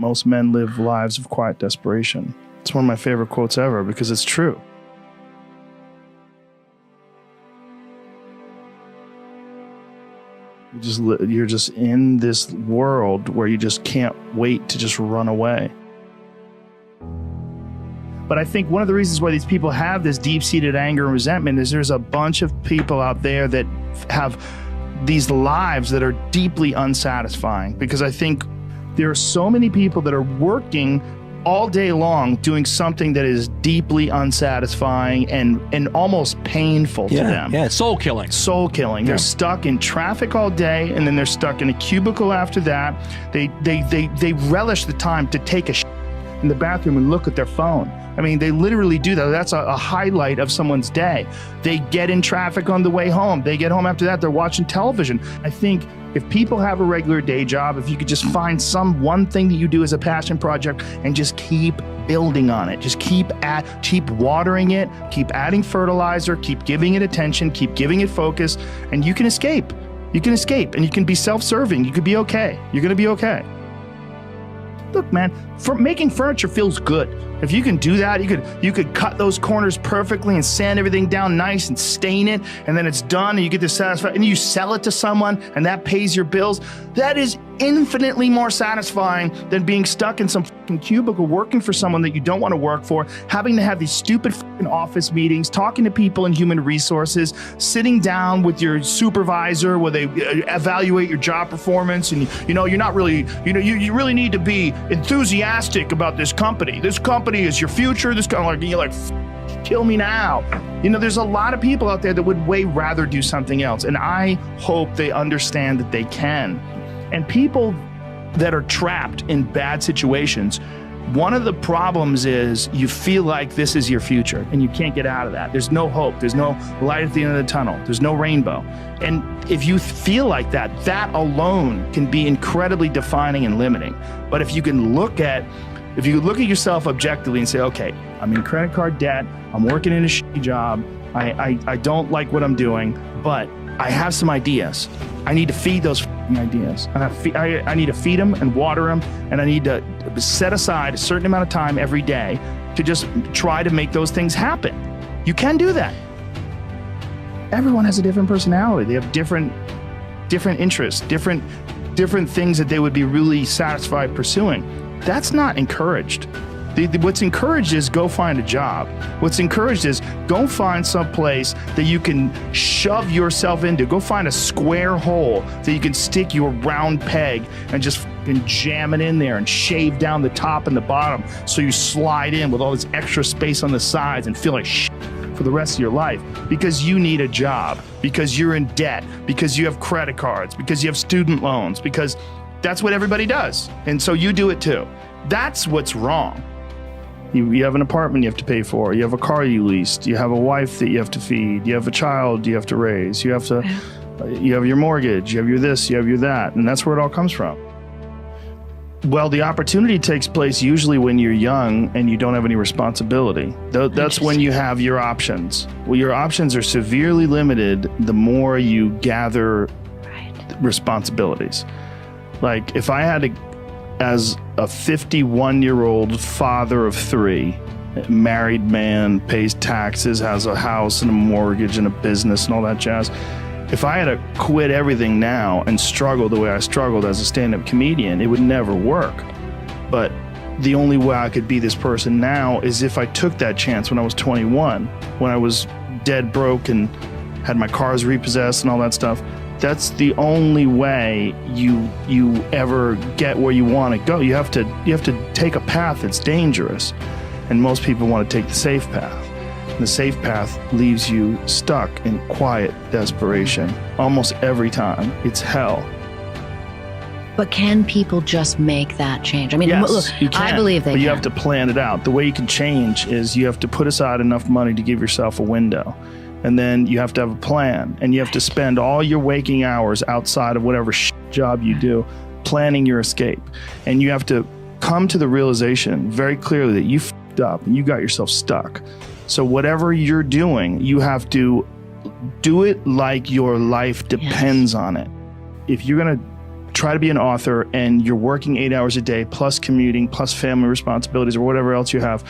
Most men live lives of quiet desperation. It's one of my favorite quotes ever because it's true. You're just in this world where you just can't wait to just run away. But I think one of the reasons why these people have this deep-seated anger and resentment is there's a bunch of people out there that have these lives that are deeply unsatisfying, because I think there are so many people that are working all day long doing something that is deeply unsatisfying and almost painful to them. Yeah, soul killing. Soul killing. They're stuck in traffic all day, and then they're stuck in a cubicle after that. They relish the time to take a in the bathroom and look at their phone. I mean, they literally do that. That's a highlight of someone's day. They get in traffic on the way home. They get home after that, they're watching television. I think if people have a regular day job, if you could just find one thing that you do as a passion project and just keep building on it, just keep watering it, keep adding fertilizer, keep giving it attention, keep giving it focus, and you can escape. You can escape, and you can be self-serving. You could be okay. You're gonna be okay. Look, man, making furniture feels good. If you can do that, you could cut those corners perfectly and sand everything down nice and stain it, and then it's done and you get this satisfaction, and you sell it to someone and that pays your bills. That is infinitely more satisfying than being stuck in some fucking cubicle working for someone that you don't want to work for, having to have these stupid fucking office meetings, talking to people in human resources, sitting down with your supervisor where they evaluate your job performance, and you're not really, you really need to be enthusiastic about this company. This company is your future. This kind of you're like, kill me now. There's a lot of people out there that would way rather do something else, and I hope they understand that they can. And people that are trapped in bad situations, one of the problems is you feel like this is your future and you can't get out of that. There's no hope. There's no light at the end of the tunnel. There's no rainbow. And if you feel like that, that alone can be incredibly defining and limiting. But if you look at yourself objectively and say, okay, I'm in credit card debt, I'm working in a shitty job, I don't like what I'm doing, but I have some ideas. I need to feed those ideas. I need to feed them and water them, and I need to set aside a certain amount of time every day to just try to make those things happen. You can do that. Everyone has a different personality. They have different interests, different things that they would be really satisfied pursuing. That's not encouraged. What's encouraged is go find a job. What's encouraged is go find some place that you can shove yourself into. Go find a square hole that you can stick your round peg and just jam it in there and shave down the top and the bottom so you slide in with all this extra space on the sides and feel like shit for the rest of your life because you need a job, because you're in debt, because you have credit cards, because you have student loans, because that's what everybody does. And so you do it too. That's what's wrong. You have an apartment you have to pay for. You have a car you leased. You have a wife that you have to feed. You have a child you have to raise. You have your mortgage. You have your this. You have your that. And that's where it all comes from. Well, the opportunity takes place usually when you're young and you don't have any responsibility. That's when you have your options. Well, your options are severely limited the more you gather responsibilities. Like if I had to, as a 51-year-old father of 3, married man, pays taxes, has a house and a mortgage and a business and all that jazz. If I had to quit everything now and struggle the way I struggled as a stand-up comedian, it would never work. But the only way I could be this person now is if I took that chance when I was 21, when I was dead broke and had my cars repossessed and all that stuff. That's the only way you ever get where you want to go. You have to take a path that's dangerous, and most people want to take the safe path. And the safe path leaves you stuck in quiet desperation almost every time. It's hell. But can people just make that change? I mean, yes, look, you can, I believe they but can. You have to plan it out. The way you can change is you have to put aside enough money to give yourself a window. And then you have to have a plan, and you have to spend all your waking hours outside of whatever job you do planning your escape. And you have to come to the realization very clearly that you f***ed up and you got yourself stuck. So whatever you're doing, you have to do it like your life depends on it. If you're going to try to be an author and you're working 8 hours a day, plus commuting, plus family responsibilities or whatever else you have,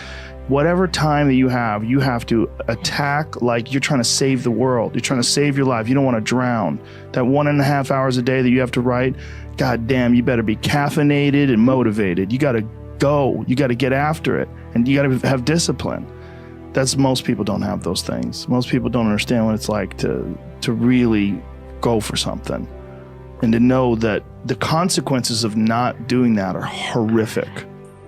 whatever time that you have to attack like you're trying to save the world. You're trying to save your life. You don't want to drown. That 1.5 hours a day that you have to write, God damn, you better be caffeinated and motivated. You got to go. You got to get after it. And you got to have discipline. Most people don't have those things. Most people don't understand what it's like to really go for something and to know that the consequences of not doing that are horrific.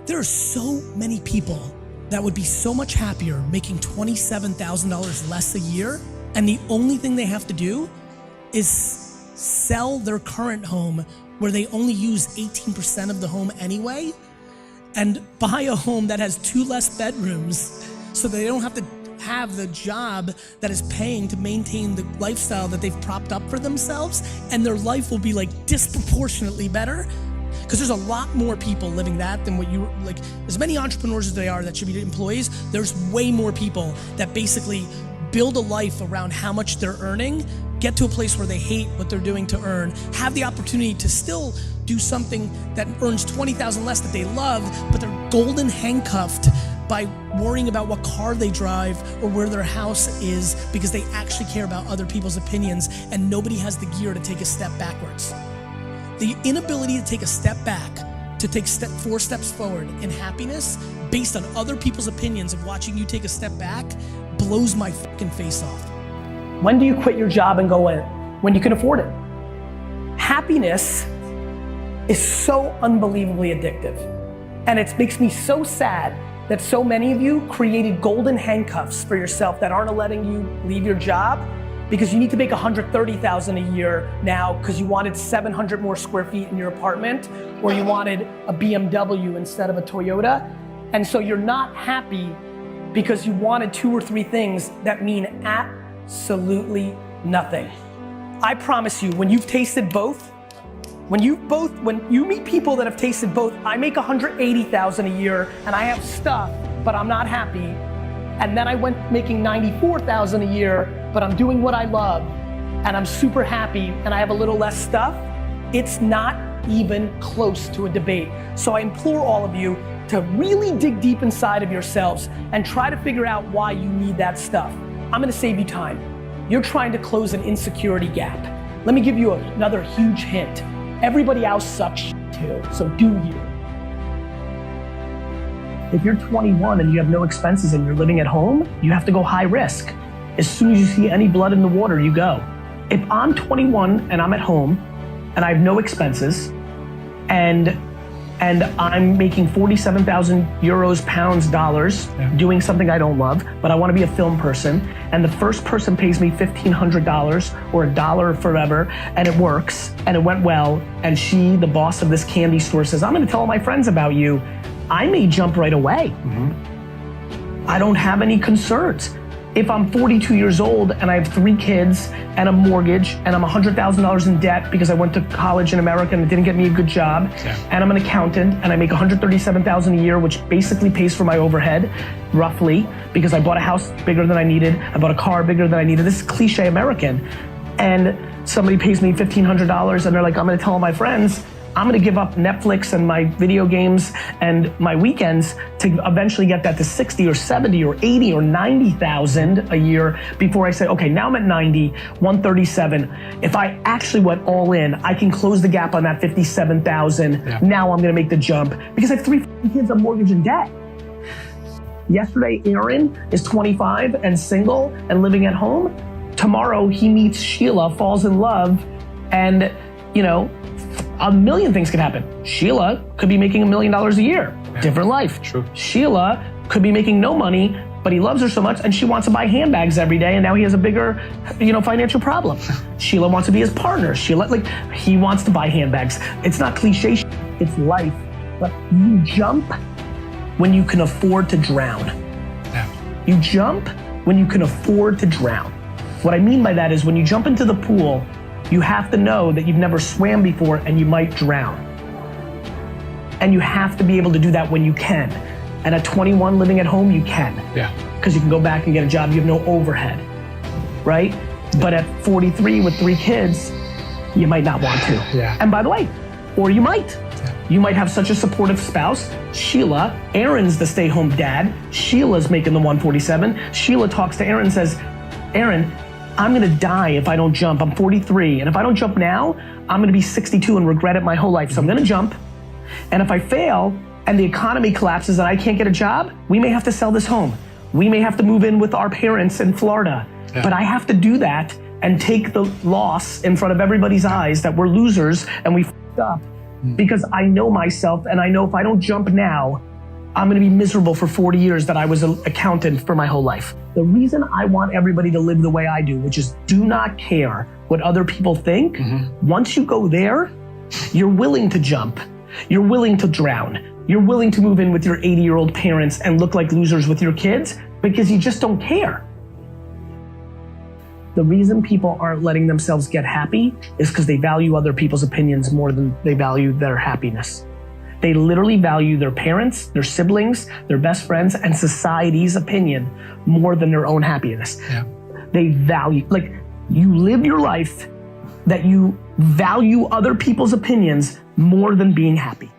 There are so many people that would be so much happier making $27,000 less a year, and the only thing they have to do is sell their current home where they only use 18% of the home anyway, and buy a home that has 2 less bedrooms so they don't have to have the job that is paying to maintain the lifestyle that they've propped up for themselves, and their life will be like disproportionately better. Because there's a lot more people living that than what you, like, as many entrepreneurs as they are that should be employees, there's way more people that basically build a life around how much they're earning, get to a place where they hate what they're doing to earn, have the opportunity to still do something that earns $20,000 less that they love, but they're golden handcuffed by worrying about what car they drive or where their house is because they actually care about other people's opinions, and nobody has the gear to take a step backwards. The inability to take a step back, to take 4 steps forward in happiness based on other people's opinions of watching you take a step back blows my fucking face off. When do you quit your job and go in? When you can afford it. Happiness is so unbelievably addictive. And it makes me so sad that so many of you created golden handcuffs for yourself that aren't letting you leave your job because you need to make $130,000 a year now because you wanted 700 more square feet in your apartment, or you wanted a BMW instead of a Toyota. And so you're not happy because you wanted 2 or 3 things that mean absolutely nothing. I promise you, when you've tasted both, when you meet people that have tasted both, I make $180,000 a year and I have stuff, but I'm not happy. And then I went making $94,000 a year, but I'm doing what I love and I'm super happy and I have a little less stuff. It's not even close to a debate. So I implore all of you to really dig deep inside of yourselves and try to figure out why you need that stuff. I'm gonna save you time. You're trying to close an insecurity gap. Let me give you another huge hint. Everybody else sucks too, so do you. If you're 21 and you have no expenses and you're living at home, you have to go high risk. As soon as you see any blood in the water, you go. If I'm 21 and I'm at home and I have no expenses and I'm making 47,000 euros, pounds, dollars, doing something I don't love, but I want to be a film person, and the first person pays me $1,500 or $1 forever, and it works, and it went well, and she, the boss of this candy store, says, I'm going to tell all my friends about you, I may jump right away. I don't have any concerns. If I'm 42 years old and I have 3 kids and a mortgage and I'm $100,000 in debt because I went to college in America and it didn't get me a good job, and I'm an accountant and I make $137,000 a year, which basically pays for my overhead, roughly, because I bought a house bigger than I needed, I bought a car bigger than I needed. This is cliche American. And somebody pays me $1,500 and they're like, I'm gonna tell all my friends, I'm gonna give up Netflix and my video games and my weekends to eventually get that to 60 or 70 or 80 or 90,000 a year before I say, okay, now I'm at 90, 137. If I actually went all in, I can close the gap on that 57,000. Now I'm gonna make the jump because I have 3 kids on mortgage and debt. Yesterday, Aaron is 25 and single and living at home. Tomorrow, he meets Sheila, falls in love, and you know, a million things could happen. Sheila could be making $1 million a year. Different life. True. Sheila could be making no money, but he loves her so much and she wants to buy handbags every day, and now he has a bigger, financial problem. Sheila wants to be his partner. Sheila, he wants to buy handbags. It's not cliche, it's life. But you jump when you can afford to drown. You jump when you can afford to drown. What I mean by that is when you jump into the pool, you have to know that you've never swam before and you might drown. And you have to be able to do that when you can. And at 21 living at home, you can. Because you can go back and get a job, you have no overhead, right? But at 43 with 3 kids, you might not want to. And by the way, Or you might. You might have such a supportive spouse. Sheila, Aaron's the stay-home dad. Sheila's making the 147. Sheila talks to Aaron and says, Aaron, I'm gonna die if I don't jump. I'm 43, and if I don't jump now, I'm gonna be 62 and regret it my whole life. So I'm gonna jump, and if I fail and the economy collapses and I can't get a job, we may have to sell this home. We may have to move in with our parents in Florida. But I have to do that and take the loss in front of everybody's eyes that we're losers and we f***ed up. Because I know myself, and I know if I don't jump now, I'm gonna be miserable for 40 years that I was an accountant for my whole life. The reason I want everybody to live the way I do, which is do not care what other people think, once you go there, you're willing to jump. You're willing to drown. You're willing to move in with your 80-year-old parents and look like losers with your kids because you just don't care. The reason people aren't letting themselves get happy is because they value other people's opinions more than they value their happiness. They literally value their parents, their siblings, their best friends, and society's opinion more than their own happiness. They value, like, you live your life that you value other people's opinions more than being happy.